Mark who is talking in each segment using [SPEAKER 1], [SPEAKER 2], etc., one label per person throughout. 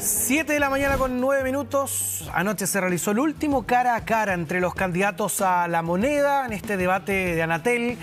[SPEAKER 1] 7 de la mañana con 9 minutos. Anoche se realizó el último cara a cara entre los candidatos a la moneda en este debate de Anatel.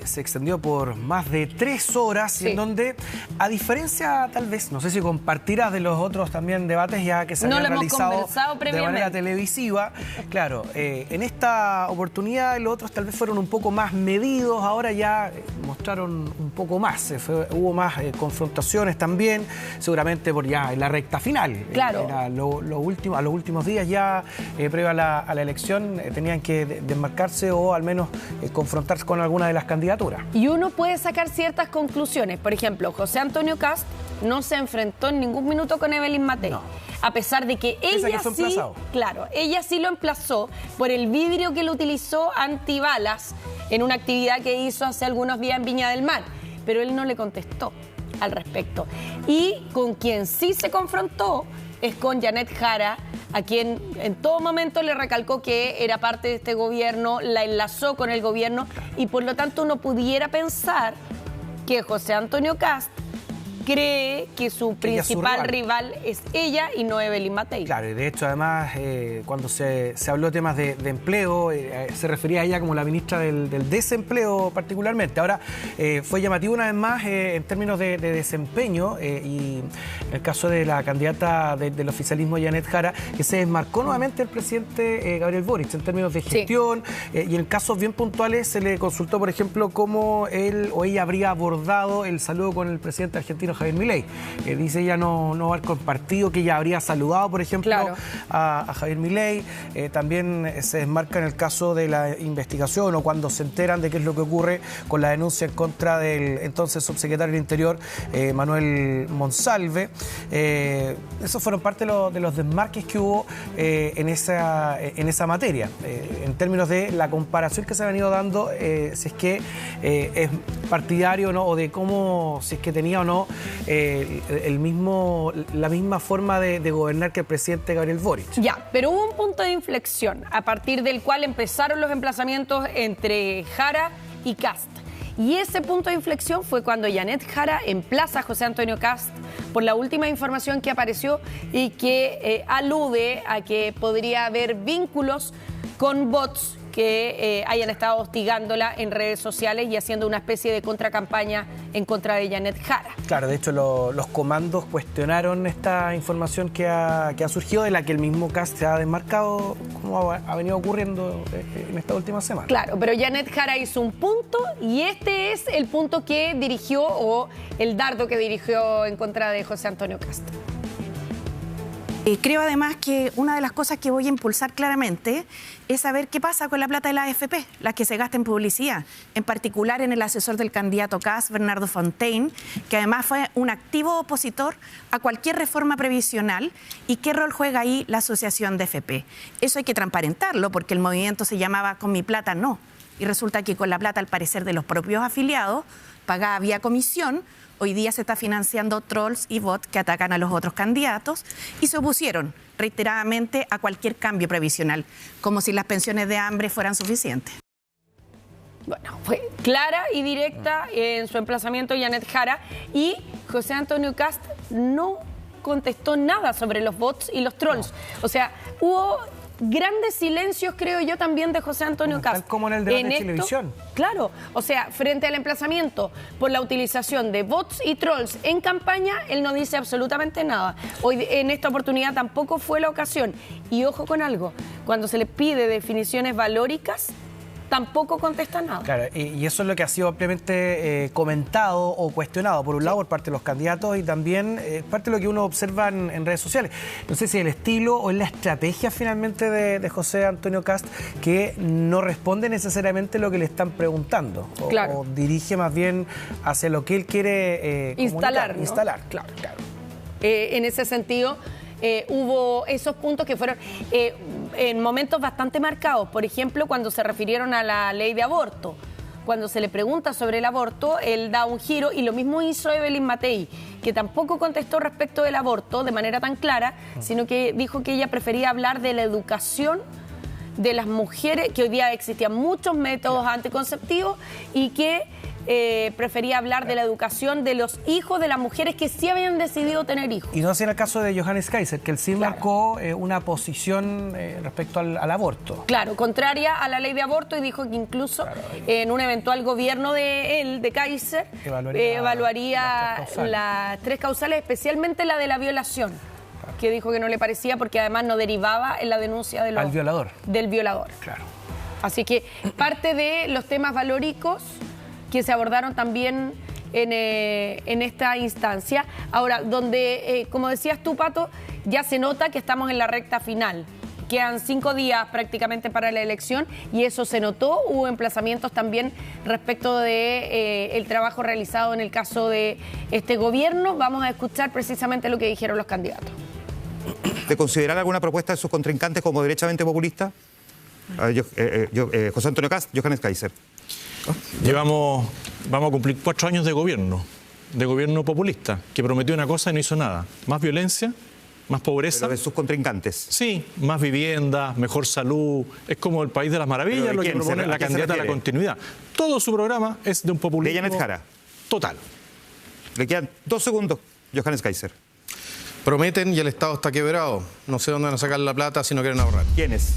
[SPEAKER 1] Se extendió por más de 3 horas, sí. En donde, a diferencia, tal vez, no sé si compartirás de los otros también debates ya que se habían realizado de manera televisiva. Claro, en esta oportunidad los otros tal vez fueron un poco más medidos, ahora ya mostraron un poco más. Hubo más confrontaciones también, seguramente por ya en la recta final.
[SPEAKER 2] Claro.
[SPEAKER 1] Era a los últimos días ya, previo a la elección, tenían que desmarcarse o al menos confrontarse con alguna de las candidaturas.
[SPEAKER 2] Y uno puede sacar ciertas conclusiones. Por ejemplo, José Antonio Kast no se enfrentó en ningún minuto con Evelyn Matei. No. A pesar de que ella sí, claro, ella sí lo emplazó por el vidrio que lo utilizó antibalas en una actividad que hizo hace algunos días en Viña del Mar. Pero él no le contestó al respecto. Y con quien sí se confrontó es con Janet Jara, a quien en todo momento le recalcó que era parte de este gobierno, la enlazó con el gobierno y por lo tanto uno pudiera pensar que José Antonio Kast cree que su principal rival es ella y no Evelyn Matei.
[SPEAKER 1] Claro, y de hecho además cuando se habló de temas de empleo, se refería a ella como la ministra del desempleo particularmente. Ahora fue llamativo una vez más en términos de desempeño y en el caso de la candidata del oficialismo Janet Jara, que se desmarcó nuevamente el presidente Gabriel Boric en términos de gestión, y en casos bien puntuales se le consultó, por ejemplo, cómo él o ella habría abordado el saludo con el presidente argentino Javier Milei. Dice ella no haber compartido que ella habría saludado, por ejemplo, claro, a Javier Milei. También se desmarca en el caso de la investigación o cuando se enteran de qué es lo que ocurre con la denuncia en contra del entonces subsecretario del Interior, Manuel Monsalve. Esos fueron parte de los desmarques que hubo en esa materia. En términos de la comparación que se ha venido dando, si es que es partidario o no, o de cómo, si es que tenía o no la misma forma de gobernar que el presidente Gabriel Boric.
[SPEAKER 2] Ya, pero hubo un punto de inflexión a partir del cual empezaron los emplazamientos entre Jara y Kast. Y ese punto de inflexión fue cuando Janet Jara emplaza a José Antonio Kast por la última información que apareció y que alude a que podría haber vínculos con bots que hayan estado hostigándola en redes sociales y haciendo una especie de contracampaña en contra de Janet Jara.
[SPEAKER 1] Claro, de hecho los comandos cuestionaron esta información que ha surgido, de la que el mismo Kast se ha desmarcado, como ha venido ocurriendo en esta última semana.
[SPEAKER 2] Claro, pero Janet Jara hizo un punto y este es el punto que dirigió, o el dardo que dirigió en contra de José Antonio Kast.
[SPEAKER 3] Creo además que una de las cosas que voy a impulsar claramente es saber qué pasa con la plata de la AFP, la que se gasta en publicidad, en particular en el asesor del candidato Kast, Bernardo Fontaine, que además fue un activo opositor a cualquier reforma previsional. ¿Y qué rol juega ahí la asociación de AFP? Eso hay que transparentarlo, porque el movimiento se llamaba Con mi plata no, y resulta que con la plata, al parecer, de los propios afiliados, pagada vía comisión, hoy día se está financiando trolls y bots que atacan a los otros candidatos y se opusieron reiteradamente a cualquier cambio previsional, como si las pensiones de hambre fueran suficientes.
[SPEAKER 2] Bueno, fue clara y directa en su emplazamiento Janet Jara, y José Antonio Kast no contestó nada sobre los bots y los trolls. O sea, hubo grandes silencios, creo yo, también de José Antonio Kast.
[SPEAKER 1] Tal como en el debate de televisión.
[SPEAKER 2] Claro, o sea, frente al emplazamiento por la utilización de bots y trolls en campaña, él no dice absolutamente nada. Hoy, en esta oportunidad, tampoco fue la ocasión. Y ojo con algo, cuando se le pide definiciones valóricas, tampoco contesta nada.
[SPEAKER 1] Claro, y eso es lo que ha sido ampliamente comentado o cuestionado, por un lado, por parte de los candidatos, y también parte de lo que uno observa en redes sociales. No sé si el estilo o es la estrategia finalmente de José Antonio Kast, que no responde necesariamente lo que le están preguntando,
[SPEAKER 2] claro,
[SPEAKER 1] o dirige más bien hacia lo que él quiere
[SPEAKER 2] instalar, ¿no?
[SPEAKER 1] Instalar, claro.
[SPEAKER 2] En ese sentido, hubo esos puntos que fueron en momentos bastante marcados. Por ejemplo, cuando se refirieron a la ley de aborto. Cuando se le pregunta sobre el aborto, él da un giro, y lo mismo hizo Evelyn Matei, que tampoco contestó respecto del aborto de manera tan clara, sino que dijo que ella prefería hablar de la educación de las mujeres, que hoy día existían muchos métodos anticonceptivos y que prefería hablar de la educación de los hijos de las mujeres que sí habían decidido tener hijos.
[SPEAKER 1] Y no así en el caso de Johannes Kaiser, que él sí marcó una posición respecto al aborto.
[SPEAKER 2] Claro, contraria a la ley de aborto, y dijo que incluso en un eventual gobierno de él, de Kaiser, evaluaría las 3 causales, especialmente la de la violación, que dijo que no le parecía porque además no derivaba en la denuncia del violador.
[SPEAKER 1] Claro.
[SPEAKER 2] Así que parte de los temas valóricos que se abordaron también en esta instancia. Ahora, donde, como decías tú, Pato, ya se nota que estamos en la recta final. Quedan 5 días prácticamente para la elección y eso se notó. Hubo emplazamientos también respecto de el trabajo realizado en el caso de este gobierno. Vamos a escuchar precisamente lo que dijeron los candidatos.
[SPEAKER 4] ¿De considerar alguna propuesta de sus contrincantes como derechamente populista? José Antonio Kast, Johannes Kaiser.
[SPEAKER 5] Vamos a cumplir 4 años de gobierno populista, que prometió una cosa y no hizo nada. Más violencia, más pobreza.
[SPEAKER 4] ¿Pero de sus contrincantes?
[SPEAKER 5] Sí, más vivienda, mejor salud. Es como el país de las maravillas, lo que propone la candidata a la continuidad. Todo su programa es de un populismo...
[SPEAKER 4] ¿De Janet Jara?
[SPEAKER 5] Total.
[SPEAKER 4] Le quedan 2 segundos, Johannes Kaiser.
[SPEAKER 6] Prometen y el Estado está quebrado. No sé dónde van a sacar la plata si no quieren ahorrar.
[SPEAKER 4] ¿Quién es?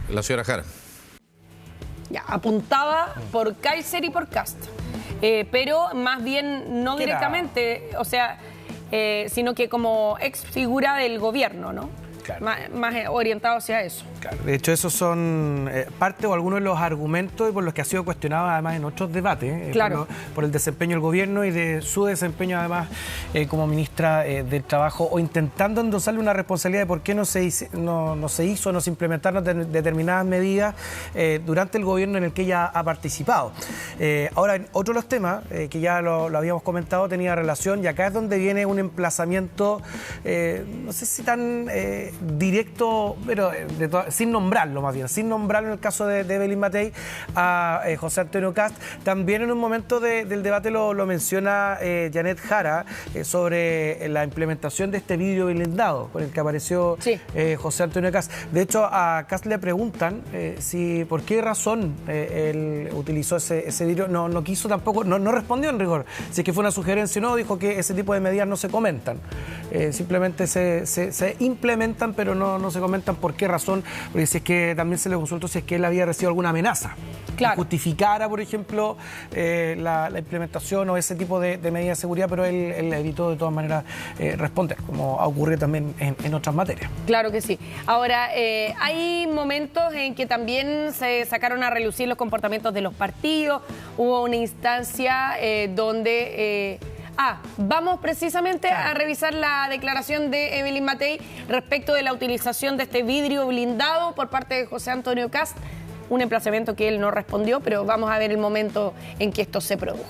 [SPEAKER 6] La señora Jara.
[SPEAKER 2] Ya, apuntada por Kaiser y por Kast. Pero más bien no directamente, o sea, sino que como ex figura del gobierno, ¿no? Claro. Más orientado hacia eso.
[SPEAKER 1] Claro. De hecho, esos son parte o algunos de los argumentos por los que ha sido cuestionado además en otros debates, por el desempeño del gobierno y de su desempeño además como ministra del Trabajo, o intentando endosarle una responsabilidad de por qué no se implementaron determinadas medidas durante el gobierno en el que ella ha participado. Ahora, otro de los temas que ya lo habíamos comentado tenía relación, y acá es donde viene un emplazamiento, no sé si tan directo, pero sin nombrarlo más bien, sin nombrarlo en el caso de Evelyn Matei, a José Antonio Kast. También en un momento del debate lo menciona Janet Jara sobre la implementación de este vidrio blindado con el que apareció José Antonio Kast. De hecho, a Kast le preguntan por qué razón él utilizó ese vidrio. No quiso tampoco, no respondió en rigor. Si es que fue una sugerencia o no, dijo que ese tipo de medidas no se comentan. Simplemente se implementan, pero no se comentan por qué razón, porque si es que también se le consultó si es que él había recibido alguna amenaza que justificara, por ejemplo, la implementación o ese tipo de medidas de seguridad, pero él evitó de todas maneras responder, como ha ocurrido también en otras materias.
[SPEAKER 2] Claro que sí. Ahora, hay momentos en que también se sacaron a relucir los comportamientos de los partidos. Hubo una instancia donde... vamos precisamente a revisar la declaración de Evelyn Matei respecto de la utilización de este vidrio blindado por parte de José Antonio Kast, un emplazamiento que él no respondió, pero vamos a ver el momento en que esto se produjo.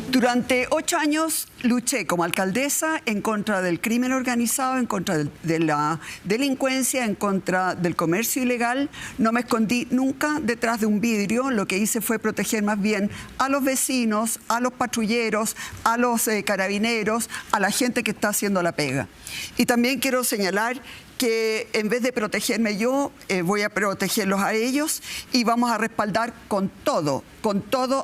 [SPEAKER 7] Durante 8 años luché como alcaldesa en contra del crimen organizado, en contra de la delincuencia, en contra del comercio ilegal. No me escondí nunca detrás de un vidrio. Lo que hice fue proteger más bien a los vecinos, a los patrulleros, a los carabineros, a la gente que está haciendo la pega. Y también quiero señalar que en vez de protegerme yo, voy a protegerlos a ellos y vamos a respaldar con todo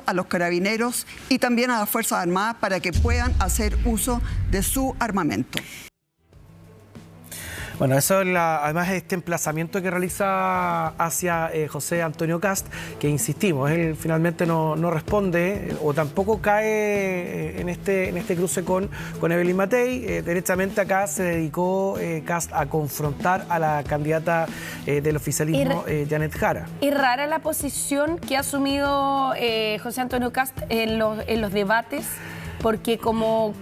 [SPEAKER 7] a los carabineros y también a las Fuerzas Armadas para que puedan hacer uso de su armamento.
[SPEAKER 1] Bueno, eso es además este emplazamiento que realiza hacia José Antonio Kast, que insistimos, él finalmente no responde o tampoco cae en este cruce con Evelyn Matei. Derechamente acá se dedicó Kast a confrontar a la candidata del oficialismo, Janet Jara.
[SPEAKER 2] Es rara la posición que ha asumido José Antonio Kast en los debates, porque como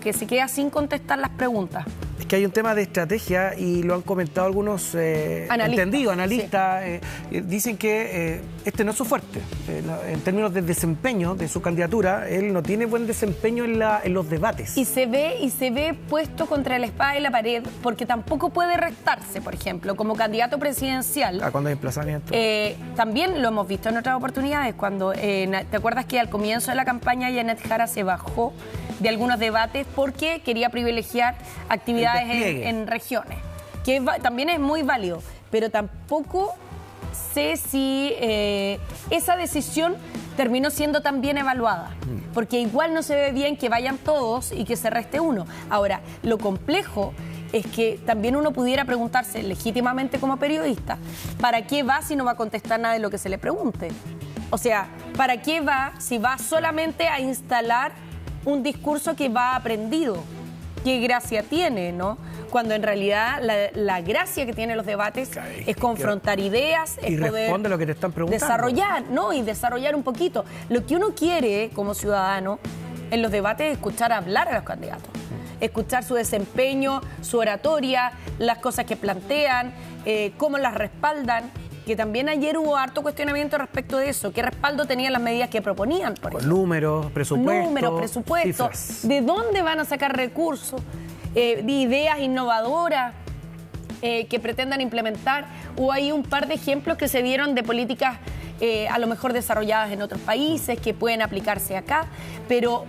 [SPEAKER 2] que se queda sin contestar las preguntas.
[SPEAKER 1] Es que hay un tema de estrategia y lo han comentado algunos analistas. Dicen que este no es su fuerte. En términos de desempeño de su candidatura, él no tiene buen desempeño en los debates.
[SPEAKER 2] Y se ve puesto contra la espada y la pared, porque tampoco puede restarse, por ejemplo, como candidato presidencial.
[SPEAKER 1] Cuando hay emplazamiento.
[SPEAKER 2] También lo hemos visto en otras oportunidades, cuando, ¿te acuerdas que al comienzo de la campaña Janet Jara se bajó de algunos debates porque quería privilegiar actividades en regiones, que también es muy válido, pero tampoco sé si esa decisión terminó siendo tan bien evaluada, porque igual no se ve bien que vayan todos y que se reste uno. Ahora, lo complejo es que también uno pudiera preguntarse legítimamente como periodista, ¿para qué va si no va a contestar nada de lo que se le pregunte? O sea, ¿para qué va si va solamente a instalar un discurso que va aprendido? ¿Qué gracia tiene, no? Cuando en realidad la gracia que tienen los debates es confrontar ideas, es poder
[SPEAKER 1] lo que te están preguntando.
[SPEAKER 2] Desarrollar, ¿no? Y desarrollar un poquito. Lo que uno quiere como ciudadano en los debates es escuchar hablar a los candidatos, escuchar su desempeño, su oratoria, las cosas que plantean, cómo las respaldan. Que también ayer hubo harto cuestionamiento respecto de eso. ¿Qué respaldo tenían las medidas que proponían?
[SPEAKER 1] Con números, presupuestos.
[SPEAKER 2] Cifras. ¿De dónde van a sacar recursos? De ideas innovadoras que pretendan implementar. O hay un par de ejemplos que se dieron de políticas a lo mejor desarrolladas en otros países que pueden aplicarse acá. Pero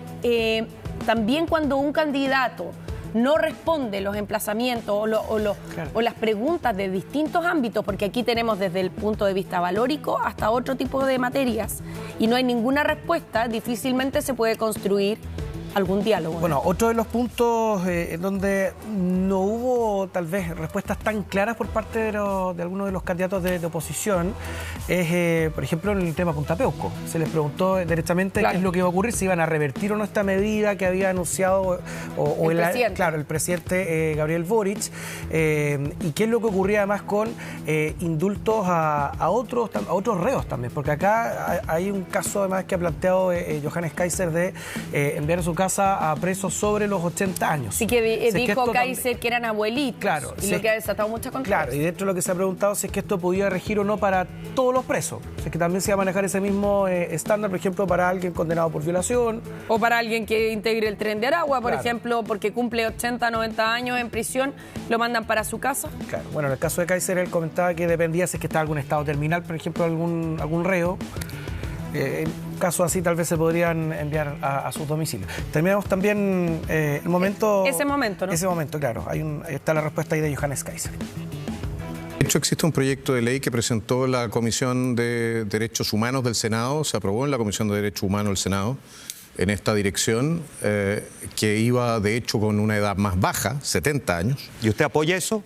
[SPEAKER 2] también cuando un candidato no responde los emplazamientos o las preguntas de distintos ámbitos, porque aquí tenemos desde el punto de vista valórico hasta otro tipo de materias, y no hay ninguna respuesta, difícilmente se puede construir algún diálogo.
[SPEAKER 1] Bueno, otro de los puntos en donde no hubo tal vez respuestas tan claras por parte de algunos de los candidatos de oposición es, por ejemplo, en el tema Punta Peuco. Se les preguntó directamente qué es lo que iba a ocurrir, si iban a revertir o no esta medida que había anunciado el presidente Gabriel Boric, y qué es lo que ocurría además con indultos a otros reos también, porque acá hay un caso además que ha planteado Johannes Kaiser de enviar a su casa a presos sobre los 80 años.
[SPEAKER 2] Sí, que dijo Kaiser que eran abuelitos.
[SPEAKER 1] Claro.
[SPEAKER 2] Y lo que ha desatado mucha controversia.
[SPEAKER 1] Claro, y dentro de lo que se ha preguntado si es que esto podía regir o no para todos los presos. Si es que también se va a manejar ese mismo estándar, por ejemplo, para alguien condenado por violación.
[SPEAKER 2] O para alguien que integre el Tren de Aragua, por ejemplo, porque cumple 80, 90 años en prisión, lo mandan para su casa.
[SPEAKER 1] Claro. Bueno, en el caso de Kaiser, él comentaba que dependía si es que estaba en algún estado terminal, por ejemplo, algún reo. En casos así tal vez se podrían enviar a sus domicilios. Terminamos también el momento...
[SPEAKER 2] Ese momento, ¿no?
[SPEAKER 1] Ese momento, claro. Ahí está la respuesta ahí de Johannes Kaiser.
[SPEAKER 6] De hecho, existe un proyecto de ley que presentó la Comisión de Derechos Humanos del Senado, se aprobó en la Comisión de Derechos Humanos del Senado, en esta dirección, que iba de hecho con una edad más baja, 70 años.
[SPEAKER 4] ¿Y usted apoya eso?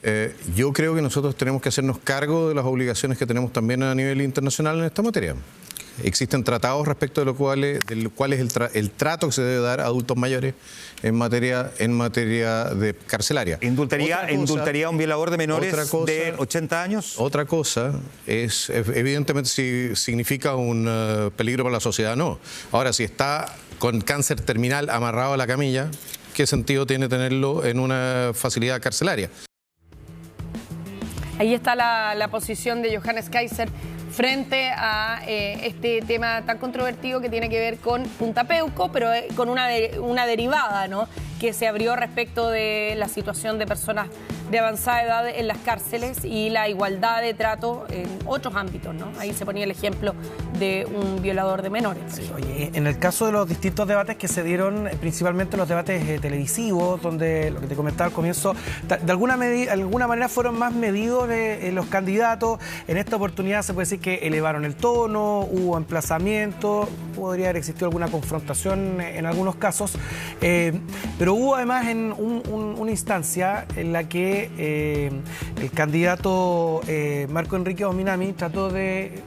[SPEAKER 6] Yo creo que nosotros tenemos que hacernos cargo de las obligaciones que tenemos también a nivel internacional en esta materia. Existen tratados respecto de lo cual es el trato que se debe dar a adultos mayores en materia de carcelaria.
[SPEAKER 4] ¿Indultaría a un violador de menores de 80 años?
[SPEAKER 6] Otra cosa es, evidentemente, si significa un peligro para la sociedad, no. Ahora, si está con cáncer terminal amarrado a la camilla, ¿qué sentido tiene tenerlo en una facilidad carcelaria?
[SPEAKER 2] Ahí está la posición de Johannes Kaiser frente a este tema tan controvertido que tiene que ver con Punta Peuco, pero con una derivada, ¿no?, que se abrió respecto de la situación de personas de avanzada edad en las cárceles y la igualdad de trato en otros ámbitos, ¿no? Ahí se ponía el ejemplo de un violador de menores.
[SPEAKER 1] Sí, oye, en el caso de los distintos debates que se dieron, principalmente los debates televisivos, donde lo que te comentaba al comienzo, de alguna manera fueron más medidos los candidatos. En esta oportunidad se puede decir que elevaron el tono, hubo emplazamiento, podría haber existido alguna confrontación en algunos casos, pero hubo además en una instancia en la que el candidato Marco Enrique Ominami trató de,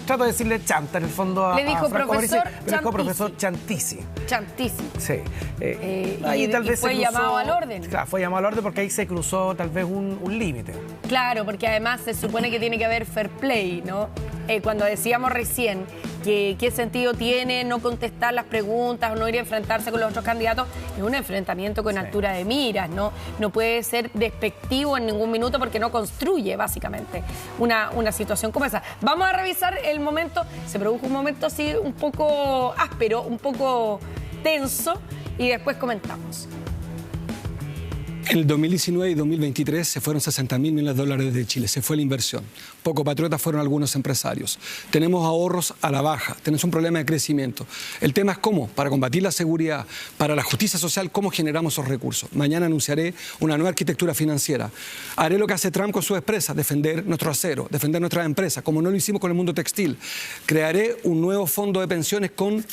[SPEAKER 1] trato de decirle chanta en el fondo
[SPEAKER 2] le dijo
[SPEAKER 1] profesor Chantisi.
[SPEAKER 2] Chantisi.
[SPEAKER 1] Sí.
[SPEAKER 2] Ahí tal vez fue llamado al orden.
[SPEAKER 1] Claro, fue llamado al orden porque ahí se cruzó tal vez un límite.
[SPEAKER 2] Claro, porque además se supone que tiene que haber fair play, ¿no? Cuando decíamos recién que qué sentido tiene no contestar las preguntas o no ir a enfrentarse con los otros candidatos, es un enfrentamiento con altura de miras, ¿no? No puede ser despectivo en ningún minuto porque no construye, básicamente, una situación como esa. Vamos a revisar el momento. Se produjo un momento así un poco áspero, un poco tenso, y después comentamos.
[SPEAKER 8] En el 2019 y 2023 se fueron 60.000 millones de dólares de Chile, se fue la inversión. Poco patriotas fueron algunos empresarios. Tenemos ahorros a la baja, tenemos un problema de crecimiento. El tema es cómo, para combatir la seguridad, para la justicia social, cómo generamos esos recursos. Mañana anunciaré una nueva arquitectura financiera. Haré lo que hace Trump con sus empresas, defender nuestro acero, defender nuestras empresas, como no lo hicimos con el mundo textil. Crearé un nuevo fondo de pensiones con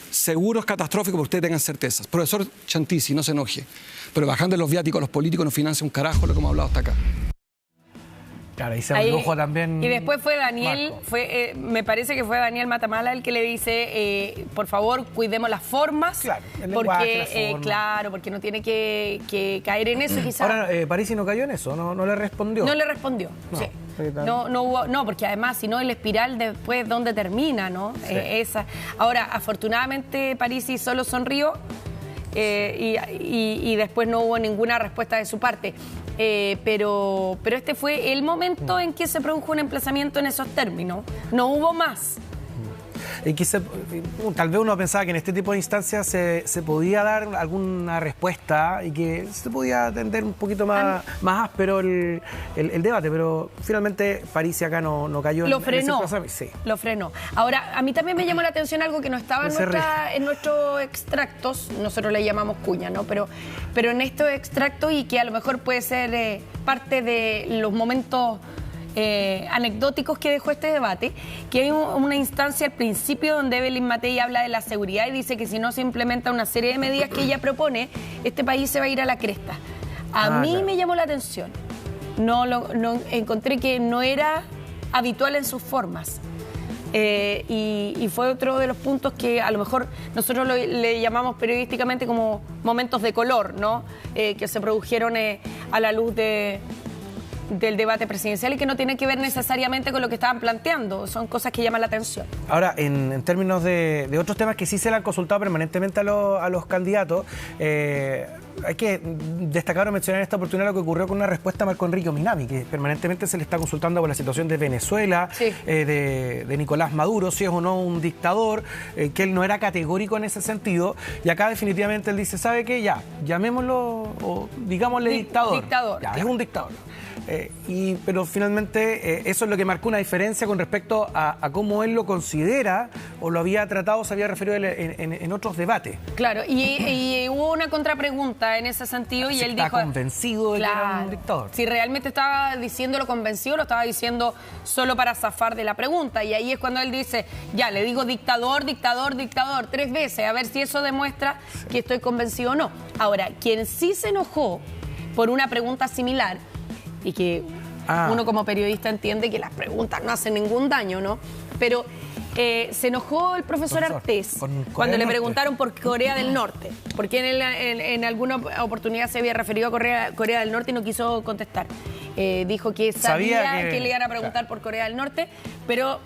[SPEAKER 8] seguros catastróficos para que ustedes tengan certezas. Profesor Chantisi, no se enoje, pero bajando los viáticos a los políticos no financia un carajo lo que hemos hablado hasta acá.
[SPEAKER 1] Claro, ahí se produjo también.
[SPEAKER 2] Y después fue Daniel, me parece que fue Daniel Matamala el que le dice, por favor, cuidemos las formas. Claro, el lenguaje, las formas. Claro, porque no tiene que caer en eso quizás.
[SPEAKER 1] Ahora, Parisi no cayó en eso, no le respondió.
[SPEAKER 2] No le respondió, no, sí. No hubo, porque además, si no, el espiral después, ¿dónde termina, no? Sí. Ahora, afortunadamente, Parisi solo sonrió. Y después no hubo ninguna respuesta de su parte. Pero este fue el momento en que se produjo un emplazamiento en esos términos. No hubo más.
[SPEAKER 1] Y tal vez uno pensaba que en este tipo de instancias se podía dar alguna respuesta y que se podía atender un poquito más áspero el debate, pero finalmente Parisi acá no cayó
[SPEAKER 2] en ese sí. Lo frenó. Ahora, a mí también me llamó la atención algo que no estaba en nuestros extractos, nosotros le llamamos cuña, ¿no? Pero en estos extractos, y que a lo mejor puede ser parte de los momentos anecdóticos que dejó este debate, que hay una instancia al principio donde Evelyn Matei habla de la seguridad y dice que si no se implementa una serie de medidas que ella propone, este país se va a ir a la cresta. A mí me llamó la atención. No encontré que no era habitual en sus formas. Y fue otro de los puntos que a lo mejor nosotros le llamamos periodísticamente como momentos de color, ¿no? Que se produjeron a la luz del debate presidencial y que no tiene que ver necesariamente con lo que estaban planteando, son cosas que llaman la atención.
[SPEAKER 1] Ahora, en términos de otros temas que sí se le han consultado permanentemente a los candidatos, hay que destacar o mencionar en esta oportunidad lo que ocurrió con una respuesta a Marco Enrique Ominami, que permanentemente se le está consultando por la situación de Venezuela, sí. De Nicolás Maduro, si es o no un dictador, que él no era categórico en ese sentido, y acá definitivamente él dice, ¿sabe qué? Ya, llamémoslo, o digámosle dictador. Ya, es un dictador. Pero finalmente eso es lo que marcó una diferencia con respecto a cómo él lo considera o lo había tratado, se había referido en otros debates.
[SPEAKER 2] Claro, y hubo una contrapregunta en ese sentido y él dijo...
[SPEAKER 1] ¿Está convencido de que era un dictador?
[SPEAKER 2] Si realmente estaba diciéndolo convencido, lo estaba diciendo solo para zafar de la pregunta. Y ahí es cuando él dice, ya, le digo dictador, dictador, dictador 3 veces, a ver si eso demuestra que estoy convencido o no. Ahora, quien sí se enojó por una pregunta similar, y que uno como periodista entiende que las preguntas no hacen ningún daño, ¿no? Pero se enojó el profesor Artés cuando le preguntaron por Corea del Norte, porque en alguna oportunidad se había referido a Corea del Norte y no quiso contestar. Dijo que sabía que le iban a preguntar por Corea del Norte, pero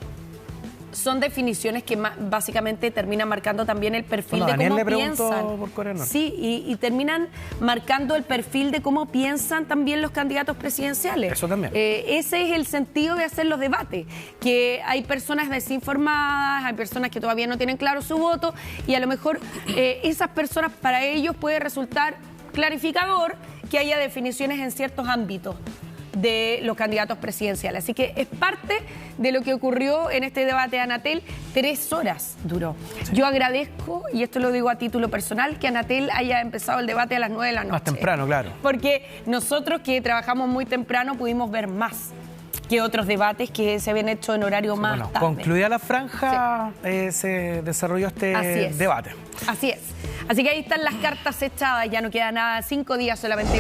[SPEAKER 2] son definiciones que básicamente terminan marcando también el perfil de cómo piensan. Por Corea del Norte. Sí, y terminan marcando el perfil de cómo piensan también los candidatos presidenciales.
[SPEAKER 1] Eso también.
[SPEAKER 2] Ese es el sentido de hacer los debates, que hay personas desinformadas, hay personas que todavía no tienen claro su voto, y a lo mejor esas personas, para ellos puede resultar clarificador que haya definiciones en ciertos ámbitos de los candidatos presidenciales. Así que es parte de lo que ocurrió en este debate de Anatel. 3 horas duró. Sí. Yo agradezco, y esto lo digo a título personal, que Anatel haya empezado el debate a las 9 de la noche.
[SPEAKER 1] Más temprano, claro.
[SPEAKER 2] Porque nosotros que trabajamos muy temprano pudimos ver más que otros debates que se habían hecho en horario más tarde.
[SPEAKER 1] Concluida la franja, se desarrolló este debate.
[SPEAKER 2] Así es. Así que ahí están las cartas echadas, ya no queda nada, 5 días solamente